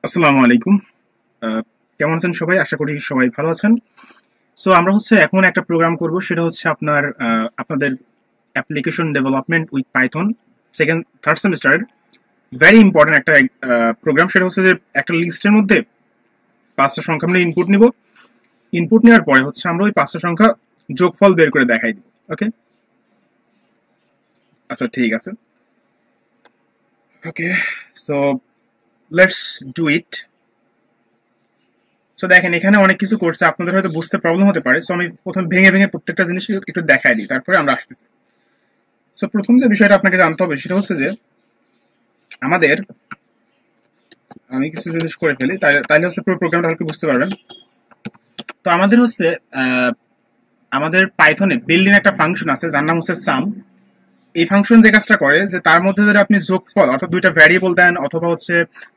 আসসালামু আলাইকুম। কেমন আছেন সবাই? আশা করি সবাই ভালো আছেন। সো আমরা এখন একটা প্রোগ্রাম করব, সেটা হচ্ছে আপনাদের application development with Python second third সেমিস্টারের ভেরি ইম্পর্টেন্ট একটা প্রোগ্রাম। সেটা হচ্ছে যে একটা লিস্টের মধ্যে 5টা সংখ্যা আমরা ইনপুট নিব। ইনপুট নেওয়ার পরে আমরা ওই 5টা সংখ্যা যোগফল বের করে দেখাই দিব। ওকে, আচ্ছা ঠিক আছে। Okay, so let's do it. So দেখেন, এখানে অনেক কিছু করছে, আপনাদের হয়তো বুঝতে প্রবলেম হতে পারে। সো আমি প্রথমে ভেঙে ভেঙে প্রত্যেকটা জিনিস একটু দেখাই দিই, তারপরে আমরা আসতেছি। সো প্রথম যে বিষয়টা আপনাকে জানতে হবে সেটা হচ্ছে যে আমাদের, আমি কিছু জিনিস করে ফেলি, তাইলে পুরো প্রোগ্রামটা হালকা বুঝতে পারবেন। তো আমাদের পাইথনে বিল্ডিং একটা ফাংশন আছে যার নাম হচ্ছে সাম। এই ফাংশন যে কাজটা করে যে তার মধ্যে যদি আপনি যোগফল অর্থাৎ দুইটা ভ্যারিয়েবল দেন অথবা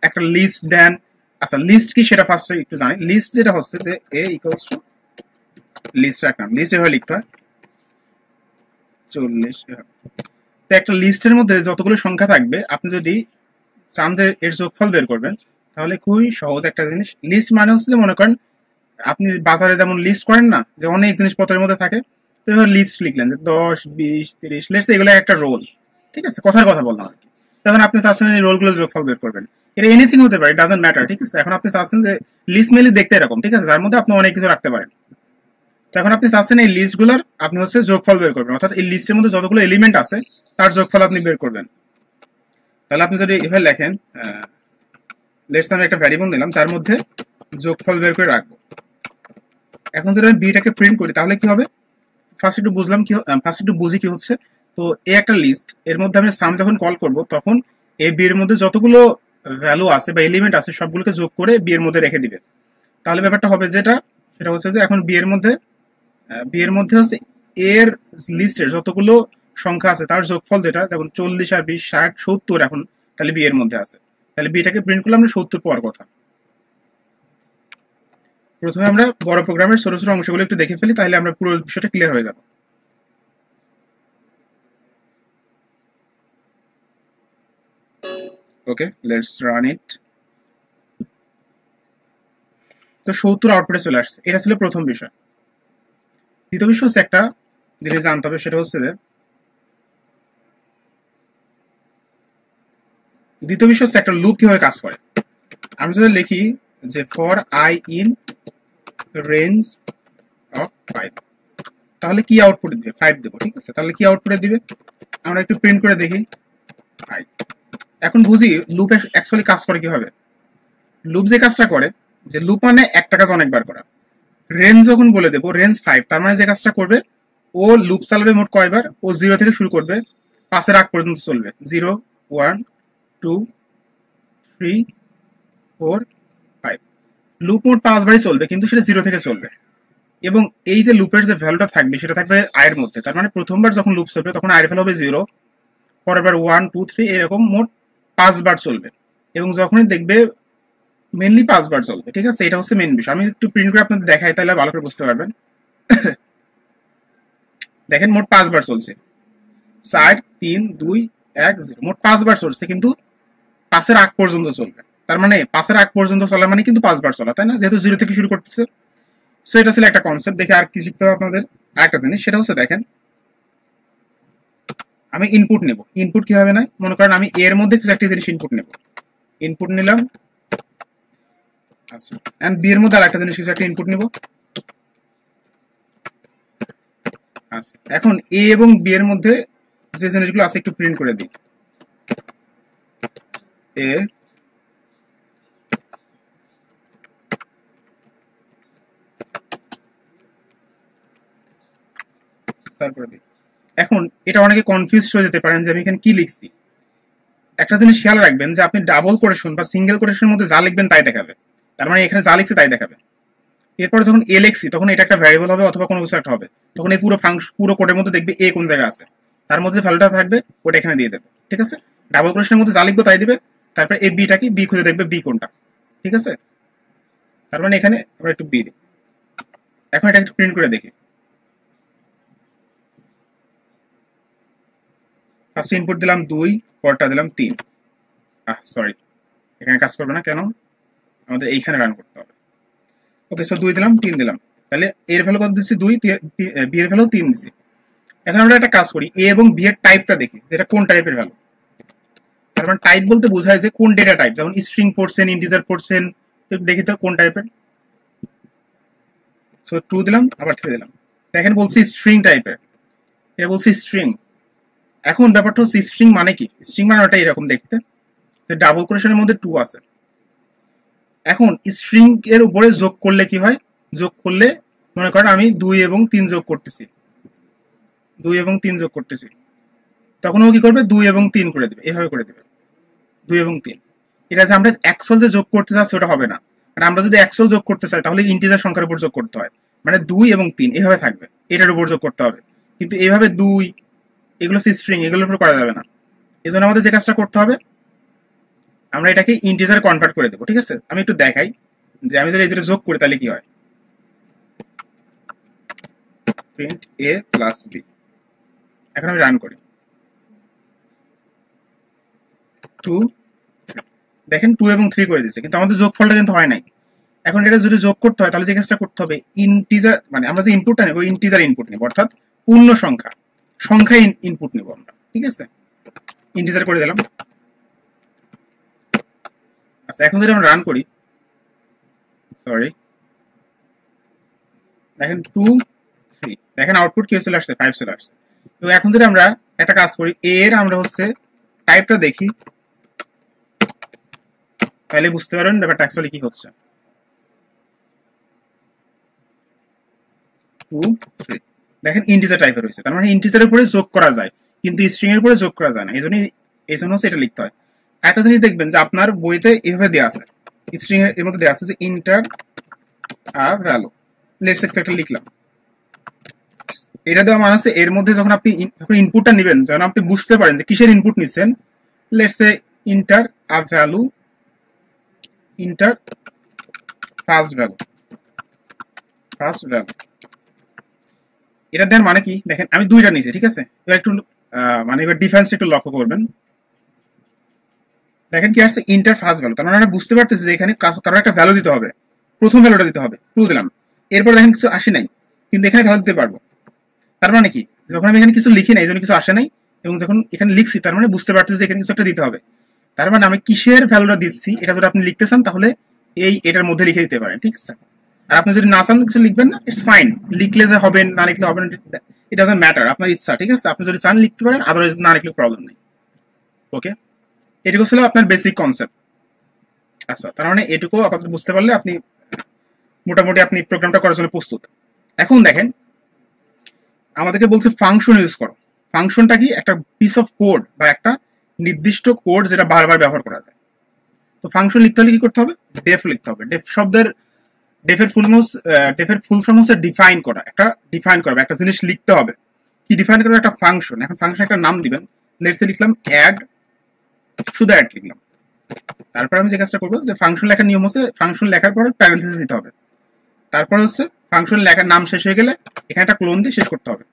একটা লিস্ট দেন। আচ্ছা, লিস্ট কি সেটা ফার্স্টে একটু জানি। লিস্ট যেটা হচ্ছে যে এ ইকুয়ালস টু লিস্ট রাখলাম, লিস্ট এভাবে লিখতে হয় 40। তো একটা লিস্টের মধ্যে যতগুলো সংখ্যা থাকবে, আপনি যদি চান যে এর যোগফল বের করবেন, তাহলে খুবই সহজ একটা জিনিস। লিস্ট মানে হচ্ছে যে, মনে করেন আপনি বাজারে যেমন লিস্ট করেন না, যে অনেক জিনিসপত্রের মধ্যে থাকে, তো এবার লিস্ট লিখলেন যে 10, 20, 30, লেটস এগুলো একটা রোল। ঠিক আছে, কথার কথা বললাম আর কি। তখন আপনি চাচ্ছেন এই রোলগুলো যোগফল বের করবেন। এটা এনিথিং হতে পারে, ডাজন্ট ম্যাটার। ঠিক আছে, এখন আপনি চাচ্ছেন যে লিস্ট মেনলি দেখতে এরকম, ঠিক আছে, যার মধ্যে আপনি অনেক কিছু রাখতে পারেন। তো এখন আপনি চাচ্ছেন এই লিস্টগুলোর আপনি যোগফল বের করবেন, অর্থাৎ এই লিস্টের মধ্যে যতগুলো এলিমেন্ট আছে তার যোগফল আপনি বের করবেন। তাহলে আপনি যদি এভাবে লেখেন, লেটস আমি একটা ভ্যারিয়েবল নিলাম যার মধ্যে যোগফল বের করে রাখবো। এখন যদি আমি বিটাকে প্রিন্ট করি তাহলে কি হবে, ফার্স্ট একটু বুঝি কি হচ্ছে। তো এ একটা লিস্ট, এর মধ্যে আমি সাম যখন কল করব তখন এ বি এর মধ্যে যতগুলো ভ্যালু আছে বা এলিমেন্ট আছে সবগুলোকে যোগ করে বি এর মধ্যে রেখে দিবে। তাহলে ব্যাপারটা হবে সেটা হচ্ছে যে এখন বি এর মধ্যে এর লিস্টের যতগুলো সংখ্যা আছে তার যোগফল, যেটা যেমন 40 আর 20, 60, 70 এখন তাহলে বি এর মধ্যে আছে। তাহলে বিটাকে প্রিন্ট করলে আমরা 70 পাওয়ার কথা। প্রথমে আমরা বড় প্রোগ্রামের ছোট ছোট অংশগুলো একটু দেখে ফেলি, তাহলে আমরা পুরো বিষয়টা ক্লিয়ার হয়ে যাবে। ওকে, লেটস রান ইট। তো 70 আউটপুটে চলে আসছে, এটা ছিল প্রথম বিষয়। দ্বিতীয় বিষয় হচ্ছে একটা জিনিস জানতে হবে, সেটা হচ্ছে যে একটা লুপ কিভাবে কাজ করে। আমি যদি লিখি যে for I in range of 5, তাহলে কি আউটপুট দিবে? 5 দেবো। ঠিক আছে, তাহলে কি আউটপুটে দিবে আমরা একটু প্রিন্ট করে দেখি। 5। এখন বুঝি লুপ অ্যাকচুয়ালি কাজ করে কিভাবে। লুপ যে কাজটা করে, যে লুপ মানে একটা কাজ অনেকবার করা। রেঞ্জ যখন বলে দেবো রেঞ্জ 5, তার মানে যে কাজটা করবে, ও লুপ চালাবে মোট কয়বার, ও 0 থেকে শুরু করবে, 5-এর আগ পর্যন্ত চলবে। 0, 1, 2, 3, 4, 5। লুপ মোট 5 বারই চলবে, কিন্তু সেটা 0 থেকে চলবে। এবং এই যে লুপের যে ভ্যালুটা থাকবে সেটা থাকবে আয়ের মধ্যে। তার মানে প্রথমবার যখন লুপ চলবে তখন আয়ের ভ্যালু হবে 0, পরের বার 1, 2, 3, এরকম মোট 5 বার চলবে। এবং যখনই দেখবে মেনলি 5 বার চলবে। ঠিক আছে, এটা হচ্ছে মেন বিষয়। আমি একটু প্রিন্ট করে আপনাদের দেখাই, তাহলে ভালো করে বুঝতে পারবেন। দেখেন, মোট 5 বার চলছে। 4, 3, 2, 1, 0, মোট 5 বার চলছে, কিন্তু 5-এর আগ পর্যন্ত চলবে। তার মানে 5-এর আগ পর্যন্ত চলা মানে কিন্তু 5 বার চলা, তাই না, যেহেতু 0 থেকে শুরু করতেছে। সো এটা ছিল একটা কনসেপ্ট। দেখে আর কি শিখতে হবে আপনাদের। আরেকটা জিনিস, সেটা হচ্ছে দেখেন, আমি ইনপুট নেব। ইনপুট কিভাবে নেয়, মনে করেন আমি এর মধ্যে কিছু একটা জিনিস ইনপুট নেব। ইনপুট নিলাম, আচ্ছা, এন্ড বি এর মধ্যে আর একটা জিনিস কিছু একটা ইনপুট নিব। আচ্ছা, এখন এ এবং বি এর মধ্যে যে জিনিসগুলো আছে একটু প্রিন্ট করে দিই। এ, তারপরে বি। এখন এটা অনেকে কনফিউজ হয়ে যেতে পারেন যে আমি এখানে কি লিখছি। একটা জিনিস খেয়াল রাখবেন যে আপনি ডাবল কোটেশন বা সিঙ্গেল কোটেশনের মধ্যে যা লিখবেন তাই দেখাবে। তার মানে এখানে যা লিখছি তাই দেখাবে। এরপরে যখন এ লিখছি তখন এটা একটা ভ্যারিয়েবল হবে অথবা কোনো কিছু একটা হবে। তখন এই পুরো কোডের মধ্যে দেখবে এ কোন জায়গায় আছে, তার মধ্যে ভ্যালুটা থাকবে, ওটা এখানে দিয়ে দেবে। ঠিক আছে, ডাবল কোটেশনের মধ্যে যা লিখবো তাই দিবে। তারপরে এই বিটা কি, বি খুঁজে দেখবে বি কোনটা। ঠিক আছে, তার মানে এখানে আমরা একটু বি দিই। এখন এটা একটু প্রিন্ট করে দেখি। ফার্স্ট ইনপুট দিলাম 2, পরটা দিলাম 3। সরি, এখানে কাজ করবে না কেন, আমাদের এইখানে রান করতে হবে। ওকে, সো 2 দিলাম, 3 দিলাম, তাহলে এর ভ্যালু কত দিচ্ছি 2, বি এর ভ্যালু 3 দিচ্ছি। এখন আমরা একটা কাজ করি, এ এবং বি এর টাইপটা দেখি, যেটা কোন টাইপের ভ্যালু। তার মানে টাইপ বলতে বোঝায় যে কোন ডেটা টাইপ, যেমন স্ট্রিং পড়ছেন, ইন্টিজার পড়ছেন, দেখি তো কোন টাইপের। সো 2 দিলাম, আবার 3 দিলাম, দেখেন বলছি স্ট্রিং টাইপের, এটা বলছি স্ট্রিং। এখন ব্যাপারটা হচ্ছে স্ট্রিং মানে কি, স্ট্রিং মানে ওটা এরকম দেখতে, যে ডাবল কোটেশনের মধ্যে 2 আছে। এখন স্ট্রিং এর উপরে যোগ করলে কি হয়, যোগ করলে মনে করেন আমি 2 এবং 3 যোগ করতেছি, 2 এবং 3 যোগ করতেছি, তখন ও কি করবে 2 এবং 3 করে দেবে, এভাবে করে দেবে 2 এবং 3। এটা যে আমরা অ্যাকচুয়াল যে যোগ করতে চাচ্ছি ওটা হবে না, মানে আমরা যদি অ্যাকচুয়াল যোগ করতে চাই তাহলে ইন্টিজার সংখ্যার উপর যোগ করতে হয়, মানে 2 এবং 3 এভাবে থাকবে, এটার উপর যোগ করতে হবে। কিন্তু এইভাবে 2 এগুলো স্ট্রিং, এগুলোর উপর করা যাবে না। এই জন্য আমাদের যে কাজটা করতে হবে, আমরা এটাকে ইন্টিজারে কনভার্ট করে দেবো। ঠিক আছে, আমি একটু দেখাই যে আমি যদি এদের যোগ করি তাহলে কি হয়। প্রিন্ট এ প্লাস বি, এখন আমি রান করি, 2, দেখেন 2 এবং 3 করে দিচ্ছে, কিন্তু আমাদের যোগফলটা কিন্তু হয় নাই। এখন এটা যদি যোগ করতে হয় তাহলে যে কাজটা করতে হবে, ইন্টিজার মানে আমরা যে ইনপুটটা নেব ইন্টিজার ইনপুট নেব, অর্থাৎ পূর্ণ সংখ্যা ইনপুট নেব আমরা। ঠিক আছে, ইন্টিজার করে দিলাম। আচ্ছা, এখন যদি আমরা রান করি, সরি, দেখেন 2, 3, দেখেন আউটপুট কি চলে আসছে, 5 চলে আসছে। তো এখন যদি আমরা একটা কাজ করি, এর আমরা হচ্ছে টাইপটা দেখি, তাহলে বুঝতে পারবেন ব্যাপারটা অ্যাকচুয়ালি কি হচ্ছে। 2, 3, দেখেন ইন্টিজার টাইপের হয়েছে, তার মানে ইন্টিজারের উপরে যোগ করা যায়, কিন্তু স্ট্রিং এর উপরে যোগ করা যায় না, এই জন্য হচ্ছে এটা লিখতে হয়। একটা জিনিস দেখবেন যে আপনার বইতে এভাবে দেওয়া আছে, স্ট্রিং এর মধ্যে দেওয়া আছে যে ইন্টার আ ভ্যালু, লেটস একটা লিখলাম। এটা দেওয়া মানে হচ্ছে এর মধ্যে যখন আপনি যখন ইনপুটটা নেবেন, যখন আপনি বুঝতে পারেন যে কিসের ইনপুট নিচ্ছেন, let's say inter a value, inter first value, এটা দেওয়ার মানে কি, দেখেন আমি 2টা নিয়েছি। ঠিক আছে, এবার একটু মানে এবার ডিফারেন্স একটু লক্ষ্য করবেন, দেখেন কি আসছে ইন্টার ফার্স্ট ভ্যালু, তার মানে আমরা বুঝতে পারতেছি যে এখানে কারো একটা ভ্যালু দিতে হবে, প্রথম ভ্যালুটা দিতে হবে, 2 দিলাম। এরপর দেখেন কিছু আসে নাই, কিন্তু এখানে ভ্যালু দিতে পারবো। তার মানে কি, যখন আমি এখানে কিছু লিখি নাই এই জন্য কিছু আসে নাই, এবং যখন এখানে লিখছি তার মানে বুঝতে পারতেছি যে এখানে কিছু একটা দিতে হবে। তার মানে আমি কিসের ভ্যালুটা দিচ্ছি এটা যদি আপনি লিখতে চান তাহলে এটার মধ্যে লিখে দিতে পারেন। ঠিক আছে, আর আপনি যদি না চান কিছু লিখবেন না, ইটস ফাইন, লিখলে যে হবে না লিখলে হবে না, ইট ডাজন্ট ম্যাটার, আপনার ইচ্ছা। ঠিক আছে, আপনি যদি চান লিখতে পারেন, আদারওয়াইজ না লিখলে প্রবলেম নেই। ওকে, এটুকু ছিল আপনার বেসিক কনসেপ্ট। আচ্ছা, তার মানে এটুকু আপনাদের বুঝতে পারলে আপনি মোটামুটি আপনি প্রোগ্রামটা করার জন্য প্রস্তুত। এখন দেখেন আমাদেরকে বলছে ফাংশন ইউজ করো। ফাংশনটা কি, একটা পিস অফ কোড বা একটা নির্দিষ্ট কোড যেটা বারবার ব্যবহার করা যায়। তো ফাংশন লিখতে হলে কি করতে হবে, ডেফ লিখতে হবে। ডেফ শব্দের ডেফের ফুল ফর্ম হচ্ছে ডিফাইন করা, একটা জিনিস লিখতে হবে। কি ডিফাইন করা, একটা ফাংশন। এখন ফাংশন একটা নাম দিবেন, লেটস লিখলাম অ্যাড, শুধু অ্যাড লিখলাম। তারপর আমি যে কাজটা করবো, যে ফাংশন লেখার নিয়ম হচ্ছে ফাংশন লেখার পর প্যারেন্থেসিস দিতে হবে। তারপর হচ্ছে ফাংশন লেখার নাম শেষ হয়ে গেলে এখানে একটা ক্লোন দিয়ে শেষ করতে হবে।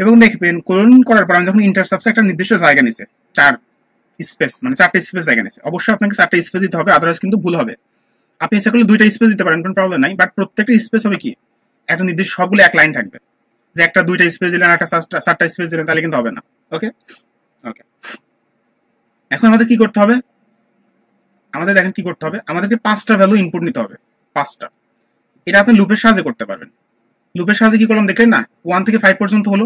এবং দেখবেন ক্লোন করার পর আমি যখন ইন্টারসাপসে একটা নির্দিষ্ট জায়গা নিছে, 4 স্পেস, মানে 4টা স্পেস জায়গা নিছে, অবশ্যই আপনাকে 4টা স্পেস দিতে হবে, আদারওয়াইজ কিন্তু ভুল হবে। আপনি ইচ্ছা করলে 2টা স্পেস দিতে পারেন, কোনো প্রবলেম নাই, বাট প্রত্যেকটা স্পেস হবে কি, একটা নির্দিষ্ট সবগুলো এক লাইন থাকবে। যে একটা 2টা স্পেস দিলেন, একটা 4টা স্পেস দিলেন, তাহলে কিন্তু হবে না। ওকে ওকে, এখন আমাদের কি করতে হবে, আমাদের দেখেন কি করতে হবে, আমাদেরকে 5টা ভ্যালু ইনপুট নিতে হবে, 5টা। এটা আপনি লুপের সাহায্যে করতে পারবেন। লুপের সাহায্যে কি করলাম দেখলেন না, 1 থেকে 5 পর্যন্ত হলো,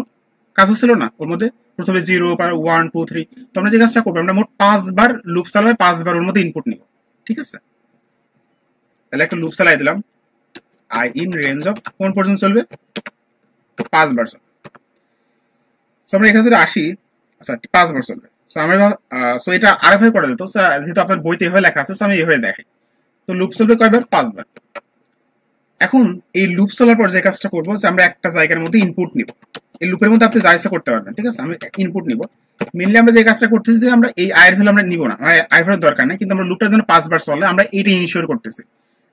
কাজ হচ্ছিল না, ওর মধ্যে প্রথমে 0, 1, 2, 3। তো আমরা যে কাজটা করবো, আমরা মোট 5 বার লুপ চালাবে, 5 বার ওর মধ্যে ইনপুট নিব। ঠিক আছে, তাহলে একটা লুপ চালাই দিলাম, আই ইন রেঞ্জ অফ কোন পর্যন্ত চলবে, 5 বার চলবে। সো আমরা এখানে যদি আসি, আচ্ছা 5 বার চলবে। সো আমরা সো এটা আরেকভাবে করা যেত, যেহেতু আপনার বইতে এভাবে লেখা আছে, সো আমি এভাবে দেখাই। তো লুপ চলবে কয়বার, 5 বার। এখন এই লুপ চলার পর যে কাজটা করবো, যে আমরা একটা জায়গার মধ্যে ইনপুট নিব। এই লুপের মধ্যে আপনি যা ইচ্ছা করতে পারবেন। ঠিক আছে, আমি ইনপুট নিব। মেনলি আমরা যে কাজটা করতেছি, যে আমরা এই আয়ের ভ্যালু আমরা নিব না, মানে আয়ের ভ্যালু দরকার নেই, কিন্তু আমরা লুপটার জন্য 5 বার চলে আমরা এইটা ইনশিওর করতেছি।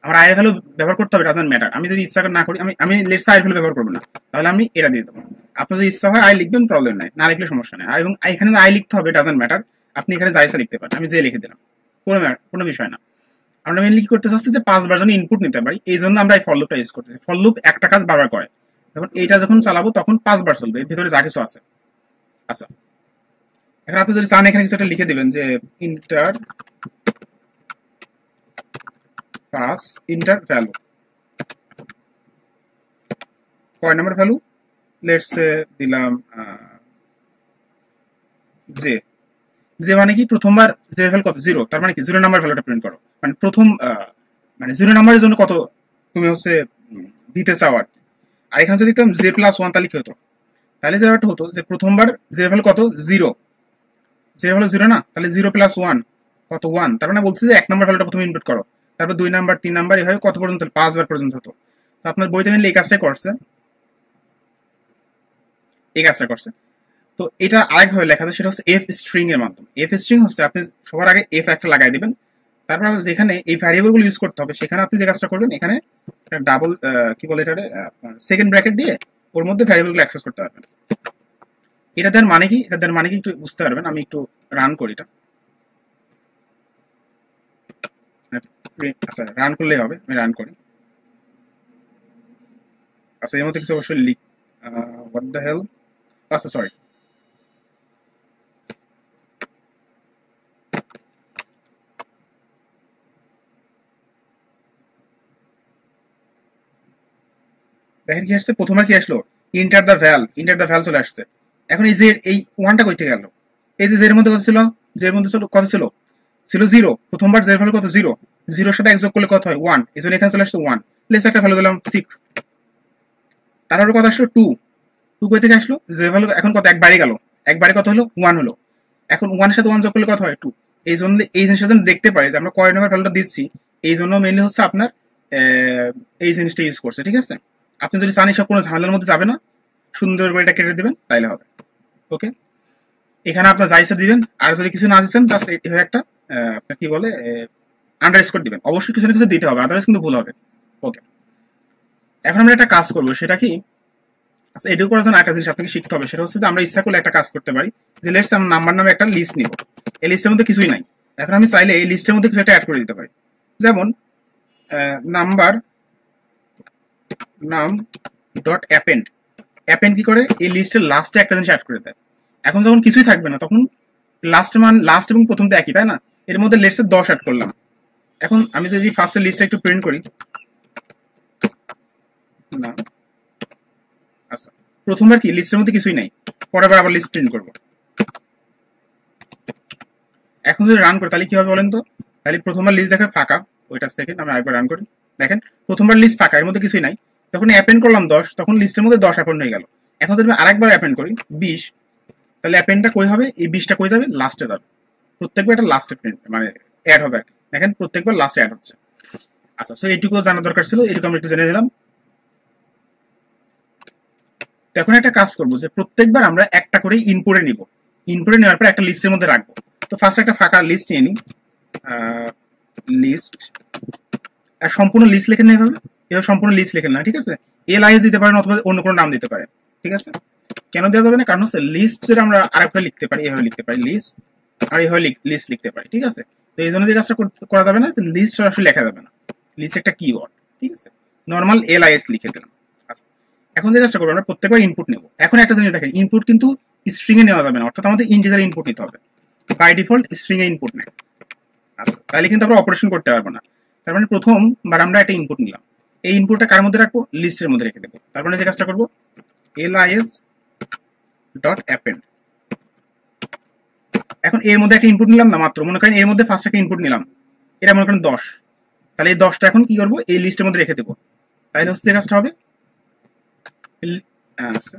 আমার আয়ের ভ্যালু ব্যবহার করতে হবে, ডাজন্ট ম্যাটার। আমি যদি ইচ্ছা না করি, আমি লেটস আয়ের ভ্যালু ব্যবহার করবো না, তাহলে আমি এটা দিয়ে দেবো। আপনার যদি ইচ্ছা হয় আয় লিখবেন, প্রবলেম নাই, না লিখলে সমস্যা নেই। এবং এখানে আয় লিখতে হবে, ডাজন্ট ম্যাটার, আপনি এখানে যা ইচ্ছা লিখতে পারেন, আমি যে লিখে দিলাম, কোনো বিষয় না। আমরা মেইনলি কি করতে চাচ্ছি যে 5বার যেন ইনপুট নিতে পারি, এই জন্য আমরা এই ফর লুপটা ইউজ করতেছি। ফর লুপ একটা কাজ বারবার করে, যখন এইটা যখন চালাবো তখন 5বার চলবে, এর ভিতরে যা কিছু আছে। আচ্ছা, এখন আপনি যদি চান এখানে কিছু একটা লিখে দিবেন যে ইন্টার পাস ইন্টার ভ্যালু, কয় নাম্বার ভ্যালু, লেটস সে দিলাম জে। যে মানে কি প্রথমবার জে ভ্যালু কত, 0, তার মানে কি 0 নাম্বার ভ্যালুটা প্রিন্ট করো, মানে প্রথম মানে 0 নাম্বারের জন্য কত তুমি হচ্ছে দিতে চাও আর কি। আর এখানে যদি দিতাম জে প্লাস 1 তাহলে কি হতো, তাহলে যে ব্যাপারটা হতো যে প্রথমবার জে ভ্যালু কত 0, জে ভ্যালু 0 না, তাহলে 0 প্লাস 1 কত 1, তার মানে বলছে যে 1 নাম্বার ভ্যালুটা প্রথমে ইনপুট করো, তারপর 2 নাম্বার 3 নাম্বার এভাবে কত পর্যন্ত, 5বার পর্যন্ত হতো। তো আপনার বইতে মেনলি এই কাজটাই করছে, এই কাজটা করছে। তো এটা আরেকভাবে লেখা যায়, সেটা হচ্ছে এফ স্ট্রিং এর মাধ্যমে। এফ স্ট্রিং হচ্ছে আপনি সবার আগে এফ একটা লাগাই দিবেন, তারপর যেখানে এই ভ্যারিয়েবল গুলো ইউজ করতে হবে সেখানে আপনি যে কাজটা করবেন, এখানে ডাবল কি বলে এটা সেকেন্ড ব্র্যাকেট দিয়ে ওর মধ্যে ভ্যারিয়েবল গুলো অ্যাক্সেস করতে পারবেন। এটা দেওয়ার মানে কি, এটা দেওয়ার মানে কি একটু বুঝতে পারবেন। আমি একটু রান করি এটা, আচ্ছা রান করলেই হবে, আমি রান করি। আচ্ছা এর মধ্যে কিছু অবশ্যই লিখ, হোয়াট দ্য হেল, আচ্ছা সরি, দেখেন কি আসছে, প্রথমবার কি আসলো, ইন্টার দ্য ভ্যাল, ইন্টার দ্য ভ্যাল চলে আসছে। এখন এই যে এই ওয়ানটা কই থেকে গেল, এই যে জের মধ্যে কত ছিল, জের মধ্যে ছিল কত ছিল, ছিল 0, প্রথমবার জের ভ্যালু কত 0, 0 সাথে এক যোগ করলে কত হয় 1, এই জন্য এখানে চলে আসছে 1, প্লেস একটা ভ্যালু দিলাম 6, তারপরে কত আসলো 2, 2 কই থেকে আসলো, জের ভ্যালু এখন কত একবারে গেল, একবারে কত হলো 1 হলো, এখন 1 এর সাথে 1 যোগ করলে কত হয় 2, এই জন্য এই জিনিসটা যেন দেখতে পারে যে আমরা কয় নম্বর ভ্যালুটা দিচ্ছি, এই জন্য মেইনলি হচ্ছে আপনার এই জিনিসটা ইউজ করছে, ঠিক আছে। আপনি যদি চান এসব কোনো ঝামেলার মধ্যে যাবে না, সুন্দর করে এটা কেটে দিবেন তাইলে হবে। ওকে, এখানে আপনার যা ইচ্ছা দিবেন, আর যদি কিছু না দিচ্ছেন জাস্ট এভাবে একটা আপনার কি বলে আন্ডারস্কোর দিবেন, অবশ্যই কিছু না কিছু দিতে হবে, আদারওয়াইজ কিন্তু ভুল হবে। ওকে, এখন আমরা একটা কাজ করবো, সেটা কি, আচ্ছা এটুকু করার জন্য একটা জিনিস আপনাকে শিখতে হবে, সেটা হচ্ছে যে আমরা ইচ্ছা করলে একটা কাজ করতে পারি, যে লেটস আমরা নাম্বার নামে একটা লিস্ট নিব, এই লিস্টের মধ্যে কিছুই নাই, এখন আমি চাইলে এই লিস্টের মধ্যে কিছু একটা অ্যাড করে দিতে পারি, যেমন নাম্বার নাম ডট অ্যাপেন্ড, অ্যাপেন্ড কি করে এই লিস্টের লাস্টে একটা জিনিস অ্যাড করে দেয়। এখন যখন কিছুই থাকবে না তখন লাস্ট মান, লাস্ট এবং প্রথম তো একই তাই না, এর মধ্যে লেটস 10 অ্যাড করলাম। এখন আমি যদি ফার্স্টের লিস্টটা একটু প্রিন্ট করি, না আচ্ছা প্রথমবার কি লিস্টের মধ্যে কিছুই নাই, পরের বার আবার লিস্ট প্রিন্ট করবো। এখন যদি রান করি তাহলে কি হবে বলেন তো, তাহলে প্রথমবার লিস্ট দেখে ফাঁকা, ওইটা সেকেন্ড আমি আরেকবার রান করি, দেখেন প্রথমবার লিস্ট ফাঁকা, এর মধ্যে কিছুই নাই, যখন অ্যাপেন্ড করলাম 10 তখন লিস্টের মধ্যে 10 অ্যাপেন্ড হয়ে গেল। এখন যদি আমি আরেকবার অ্যাপেন্ড করি 20, তাহলে অ্যাপেন্ডটা কই হবে, এই 20টা কই যাবে, লাস্টে যাবে, প্রত্যেকবার এটা লাস্টে প্রিন্ট মানে অ্যাড হবে আর কি, দেখেন প্রত্যেকবার লাস্টে অ্যাড হচ্ছে। আচ্ছা সো এইটুকু জানা দরকার ছিল, এইটুকু আমরা একটু জেনে নিলাম। তো এখন একটা কাজ করবো যে প্রত্যেকবার আমরা একটা করে ইনপুটে নিব, ইনপুটে নেওয়ার পর একটা লিস্টের মধ্যে রাখবো। তো ফার্স্ট একটা ফাঁকা লিস্ট নিয়ে নিই, লিস্ট, আর সম্পূর্ণ লিস্ট লেখেন না এভাবে, এভাবে সম্পূর্ণ লিস্ট লেখেন না, ঠিক আছে, এলআইএস দিতে পারেন অথবা অন্য কোনো নাম দিতে পারেন, ঠিক আছে। কেন দেওয়া যাবে না, কারণ হচ্ছে লিস্ট যেটা আমরা আরেকটা লিখতে পারি, এভাবে লিখতে পারি লিস্ট, আর এভাবে লিস্ট লিখতে পারি, ঠিক আছে। তো এই জন্য যে কাজটা করা যাবে না, যে লিস্ট সরাসরি লেখা যাবে না, লিস্ট একটা কিওয়ার্ড, ঠিক আছে, নর্মাল এলআইএস লিখে দিলাম। আচ্ছা এখন যে কাজটা করবো, আমরা প্রত্যেকবার ইনপুট নেব। এখন একটা জিনিস দেখেন, ইনপুট কিন্তু স্ট্রিং এ নেওয়া যাবে না, অর্থাৎ আমাদের ইন্টিজার ইনপুট নিতে হবে, বাই ডিফল্ট স্ট্রিং এ ইনপুট নেয়। আচ্ছা তাহলে কিন্তু আমরা অপারেশন করতে পারবো না, তার মানে প্রথমবার আমরা একটা ইনপুট নিলাম, এই ইনপুটটা কার মধ্যে রাখবো, লিস্টের মধ্যে রেখে দেবো। তার মানে যে কাজটা করবো, lis ডট অ্যাপেন্ড, এখন এর মধ্যে একটা ইনপুট নিলাম না মাত্র, মনে করেন এর মধ্যে ফার্স্ট একটা ইনপুট নিলাম, এটা মনে করেন 10, তাহলে এই 10টা এখন কি করবো, এই লিস্টের মধ্যে রেখে দেবো, তাহলে হচ্ছে যে কাজটা হবে। আচ্ছা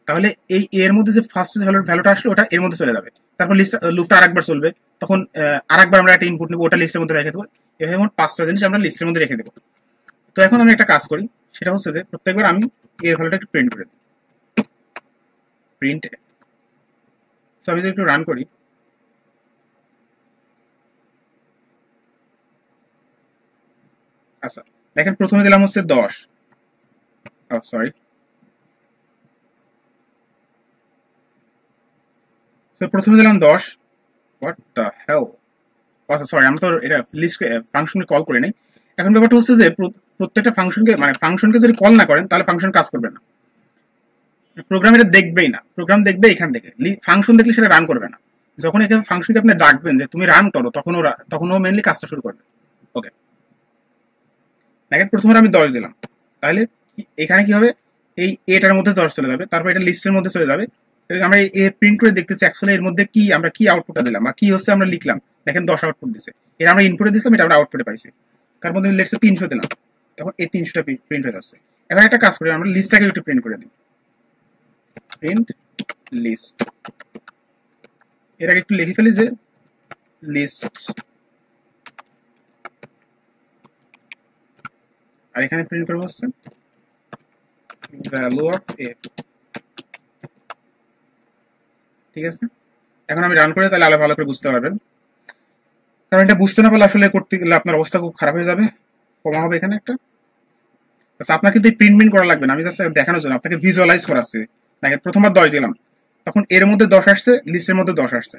তাহলে এই এর মধ্যে যে ফার্স্ট যে ভ্যালুটা আসলো ওটা এর মধ্যে চলে যাবে, তারপর লিস্ট লুপটা আরেকবার চলবে, তখন আরেকবার আমরা একটা ইনপুট নেবো, ওটা লিস্টের মধ্যে রেখে দেবো, এভাবে মোট 5টা জিনিস আমরা লিস্টের মধ্যে রেখে দেবো। তো এখন আমি একটা কাজ করি, সেটা হচ্ছে যে প্রত্যেকবার আমি এর ভ্যালুটা একটু প্রিন্ট করে দিই, প্রিন্ট, তো আমি যদি একটু রান করি, আচ্ছা দেখেন প্রথমে দিলাম হচ্ছে 10, সরি, তো প্রথমে দিলাম 10, হোয়াট দ্য হেল, আচ্ছা সরি, আমরা তো এটা লিস্ট ফাংশনকে কল করে নাই। এখন ব্যাপারটা হচ্ছে যে প্রত্যেকটা ফাংশনকে মানে ফাংশনকে যদি কল না করেন তাহলে ফাংশন কাজ করবে না, প্রোগ্রাম এটা দেখবেই না। প্রোগ্রাম দেখবে এখান থেকে, ফাংশন দেখলে সেটা রান করবে না। যখন এখানে ফাংশনকে আপনি ডাকবেন যে তুমি রান করো, তখন ও মেনলি কাজটা শুরু করবে। ওকে, দেখেন প্রথমে আমি 10 দিলাম, তাহলে এখানে কি হবে, এই এটার মধ্যে 10 চলে যাবে, তারপর এটা লিস্টের মধ্যে চলে যাবে। আমরা এ প্রিন্ট করে দেখতেছি অ্যাকচুয়ালি এর মধ্যে কি আমরা কি আউটপুটটা দিলাম বা কি হচ্ছে আমরা লিখলাম। দেখেন 10 আউটপুট দিছে, এর আমরা ইনপুটে দিছিলাম, এটা আমরা আউটপুটে পাইছি। তার মধ্যে লেটসে 300 দিলাম, তখন এই 300টা প্রিন্ট হয়ে যাচ্ছে। এখন একটা কাজ করি, আমরা লিস্টটাকে একটু প্রিন্ট করে দিই, প্রিন্ট লিস্ট। এর আগে একটু লিখে ফেলি যে লিস্ট, আর এখানে প্রিন্ট করবো হচ্ছে ভ্যালু অফ এ। ঠিক আছে, এখন আমি রান করে তাহলে আরো ভালো করে বুঝতে পারবেন, কারণ এটা বুঝতে না পারলে আসলে করতে গেলে আপনার অবস্থা খুব খারাপ হয়ে যাবে। কমা হবে এখানে একটা। আচ্ছা, আপনার কিন্তু এই প্রিন্ট করা লাগবে না, আমি জাস্ট দেখানোর জন্য আপনাকে ভিজুয়ালাইজ করাচ্ছি। দেখেন প্রথমবার 10 দিলাম, তখন এর মধ্যে 10 আসছে, লিস্টের মধ্যে 10 আসছে।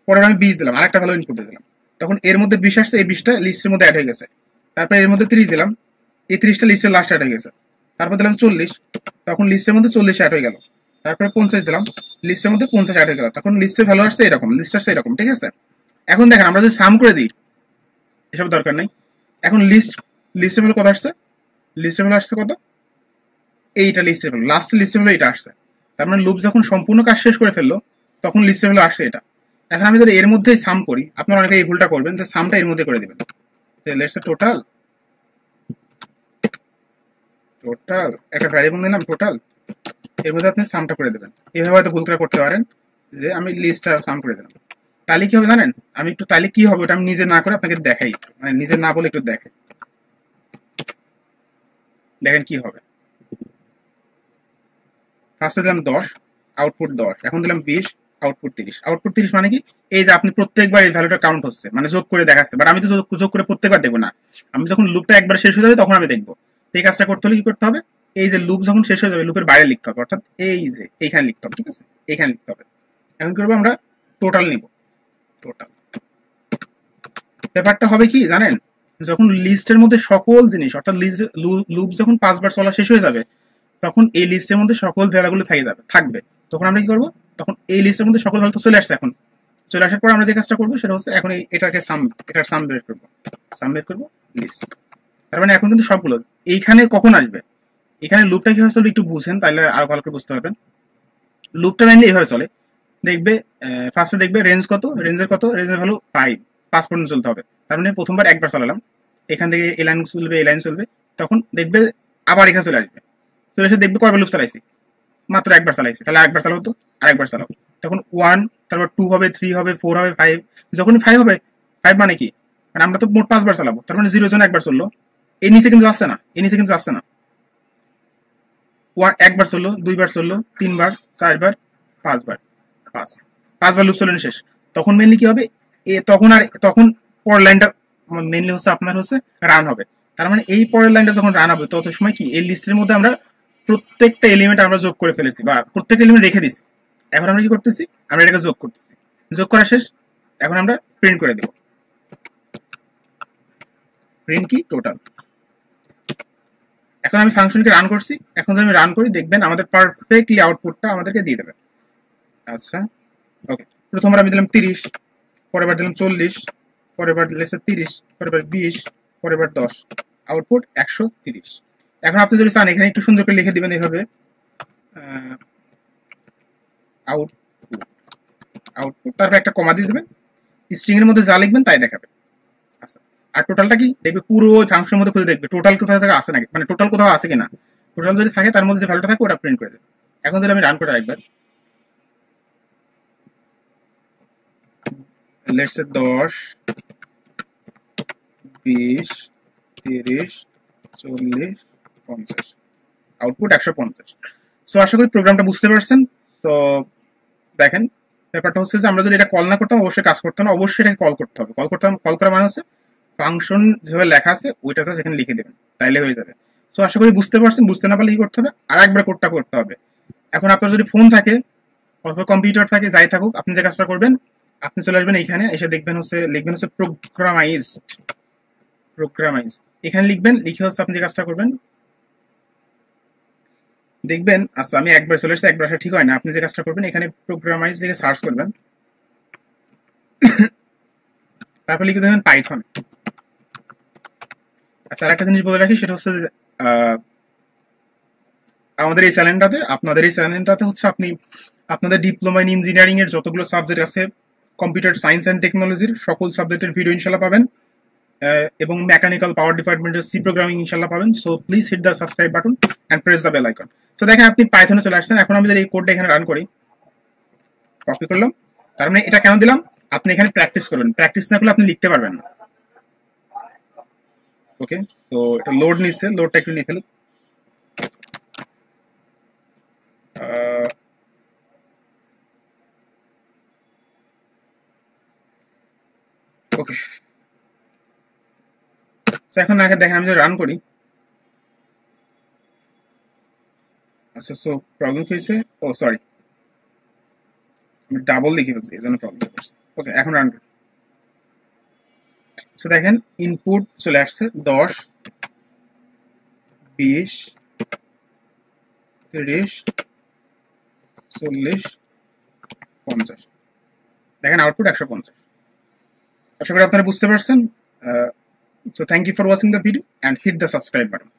পরে আমি 20 দিলাম, আরেকটা ভালো ইনপুট দিলাম, তখন এর মধ্যে 20 আসছে, এই 20টা লিস্টের মধ্যে অ্যাড হয়ে গেছে। তারপরে এর মধ্যে 30 দিলাম, এই 30টা লিস্টের লাস্ট অ্যাড হয়ে গেছে। তারপর দিলাম 40, তখন লিস্টের মধ্যে 40 অ্যাড হয়ে গেল। তারপরে 50 দিলাম, লিস্টের মধ্যে 50 অ্যাড হয়ে গেল, তখন লিস্টের ভ্যালু আসছে এরকম, লিস্ট আসছে এরকম। ঠিক আছে, এখন দেখেন আমরা যদি সাম করে দিই, এসব দরকার নেই। এখন লিস্টের ভ্যালু কত আসছে, লিস্টের ভ্যালু আসছে কত, এইটা লিস্টের ভ্যালু, লাস্ট লিস্টের ভ্যালু এটা আসছে। তার মানে লুপ যখন সম্পূর্ণ কাজ শেষ করে ফেললো তখন লিস্টের ভ্যালু আসছে এটা। এখন আমি যদি এর মধ্যেই সাম করি, আপনারা অনেকে এই ভুলটা করবেন যে সামটা এর মধ্যে করে দিবেন, লেটস টোটাল একটা ভ্যারিয়েবল নিলাম টোটাল, এর মধ্যে আপনি সামটা করে দেবেন। এইভাবে হয়তো ভুল করে করতে পারেন যে আমি লিস্টটা সাম করে দিলাম। তাহলে কি হবে জানেন, আমি একটু তাহলে কি হবে ওটা আমি নিজে না করে আপনাকে দেখাই, মানে নিজে না বলে একটু দেখাই, দেখেন কি হবে। ফার্স্টে দিলাম 10, আউটপুট 10, এখন দিলাম 20, আউটপুট 30। আউটপুট 30 মানে কি, এই যে আপনি প্রত্যেকবার এই ভ্যালুটা কাউন্ট হচ্ছে, মানে যোগ করে দেখাচ্ছে, বাট আমি তো যোগ করে প্রত্যেকবার দেখবো না, আমি যখন লুপটা একবার শেষ হয়ে যাবে তখন আমি দেখবো। এই কাজটা করতে হলে কি করতে হবে, এই যে লুপ যখন শেষ হয়ে যাবে লুপের বাইরে লিখতে হবে, অর্থাৎ এই যে এইখানে লিখতে হবে। ঠিক আছে, এইখানে লিখতে হবে। এখন কি করবো, আমরা টোটাল নিব, টোটাল। ব্যাপারটা হবে কি জানেন, যখন লিস্টের মধ্যে সকল জিনিস, অর্থাৎ লুপ যখন 5 বার চলা শেষ হয়ে যাবে তখন এই লিস্টের মধ্যে সকল ভ্যালুগুলো থাকবে। তখন আমরা কি করবো, তখন এই লিস্টের মধ্যে সকল ভ্যালু তো চলে আসছে, এখন চলে আসার পর আমরা যে কাজটা করবো সেটা হচ্ছে এখন এটার সাম বের করবো লিস্ট। তার মানে এখন কিন্তু সবগুলো এইখানে কখন আসবে, এখানে লুপটা কিভাবে চলবে একটু বুঝেন তাহলে আরো ভালো করে বুঝতে পারবেন। লুপটা মেনলি এইভাবে চলে, দেখবে ফার্স্টে দেখবে রেঞ্জের ভ্যালু 5 পর্যন্ত চলতে হবে। তার মানে প্রথমবার একবার চালালাম, এখান থেকে এই লাইন চলবে, তখন দেখবে আবার এখানে চলে আসবে, চলে এসে দেখবে কয়বার লুপ চালাইছি, মাত্র একবার চালাইছি, তাহলে একবার চালাবো তো আরেকবার চালাবো, তখন 1, তারপর 2 হবে, 3 হবে, 4 হবে, 5, যখনই 5 হবে, 5 মানে কি, মানে আমরা তো মোট 5 বার চালাবো, তার মানে 0 জন একবার চললো, এই নিচে কিন্তু আসছে না, একবার চললো, 2 বার চললো, 3 বার, 4 বার, 5 বার, 5 বার লুপ চললো শেষ। তখন মেনলি কি হবে, তখন পরের লাইনটা মেনলি হচ্ছে আপনার হচ্ছে রান হবে। তার মানে এই পরের লাইনটা যখন রান হবে তত সময় কি এই লিস্টের মধ্যে আমরা প্রত্যেকটা এলিমেন্ট আমরা যোগ করে ফেলেছি বা প্রত্যেকটা এলিমেন্ট রেখে দিছি। এখন আমরা কি করতেছি, আমরা এটাকে যোগ করতেছি, যোগ করা শেষ, এখন আমরা প্রিন্ট করে দেব, প্রিন্ট কি টোটাল। এখন আমি ফাংশনকে রান করছি, এখন যদি আমি রান করি দেখবেন আমাদের পারফেক্টলি আউটপুটটা আমাদেরকে দিয়ে দেবে। আচ্ছা ওকে, প্রথমবার আমি দিলাম 30, পরের বার দিলাম 40, পরের বার দিলাম 30, পরের বার 20, পরের বার 10, আউটপুট 130। এখন আপনি যদি চান এখানে একটু সুন্দর করে লিখে দিবেন এইভাবে আউটপুট, তারপর একটা কমা দিয়ে দেবেন, স্ট্রিং এর মধ্যে যা লিখবেন তাই দেখাবে। আচ্ছা, আর টোটালটা কি দেখবে, পুরো ওই ফাংশনের মধ্যে খুঁজে দেখবে টোটাল কোথাও থেকে আসে নাকি, মানে টোটাল কোথাও আছে কিনা, টোটাল যদি থাকে তার মধ্যে যে ভ্যালুটা থাকে ওটা প্রিন্ট করে দেবে। এখন যদি আমি রান করে একবার, লেটস সে 10, 20, 30, 40, 50, আউটপুট 150। সো আশা করি প্রোগ্রামটা বুঝতে পারছেন। তো দেখেন ব্যাপারটা হচ্ছে যে আমরা যদি এটা কল না করতাম অবশ্যই কাজ করতাম না, অবশ্যই এটাকে কল করতে হবে। কল করা মানে হচ্ছে ফাংশন যেভাবে লেখা আছে ওইটা সেখানে লিখে দেবেন, তাইলে হয়ে যাবে। তো আশা করি বুঝতে পারছেন, বুঝতে না পারলে কি করতে হবে, আর একবার কোডটা করতে হবে। এখন আপনার যদি ফোন থাকে অথবা কম্পিউটার থাকে, যাই থাকুক, আপনি যে কাজটা করবেন আপনি চলে আসবেন এইখানে, এসে দেখবেন হচ্ছে লিখবেন হচ্ছে প্রোগ্রামাইজ, এখানে লিখবেন, লিখে হচ্ছে আপনি যে কাজটা করবেন দেখবেন। আচ্ছা আমি একবার চলে এসেছি, একবার আসা ঠিক হয় না। আপনি যে কাজটা করবেন এখানে প্রোগ্রামাইজ থেকে সার্চ করবেন, তারপর লিখে দেবেন পাইথন। আচ্ছা আর একটা জিনিস বলে রাখি, সেটা হচ্ছে যে আমাদের এই চ্যানেলটাতে, আপনাদের এই চ্যানেলটাতে হচ্ছে আপনি আপনাদের ডিপ্লোমা ইন ইঞ্জিনিয়ারিং এর যতগুলো সাবজেক্ট আছে, কম্পিউটার সায়েন্স অ্যান্ড টেকনোলজির সকল সাবজেক্টের ভিডিও ইনশাল্লাহ পাবেন, এবং মেকানিক্যাল পাওয়ার ডিপার্টমেন্টের সি প্রোগ্রামিং ইনশাল্লাহ পাবেন। So please hit the subscribe button and press the bell icon. তো দেখেন আপনি পাইথনে চলে আসছেন। এখন আমি যদি এই কোডটা এখানে রান করি, কপি করলাম, তার মানে এটা কেন দিলাম, আপনি এখানে প্র্যাকটিস করবেন, প্র্যাকটিস না করলে আপনি লিখতে পারবেন না। ওকে, তো এটা লোড নিচ্ছে, লোডটা একটু নিয়ে ফেলুন। ওকে, এখন আগে দেখেন আমি যদি রান করি, আচ্ছা সো প্রবলেম কি হয়েছে, ও সরি আমি ডাবল লিখে ফেলছি, এই জন্য প্রবলেম করছে। ওকে এখন রান করি। সো দেখেন ইনপুট চলে আসছে 10, 20, 30, 40, 50। দেখেন আউটপুট 150। আশা করি আপনারা বুঝতে পারছেন। So thank you for watching the video and hit the subscribe button.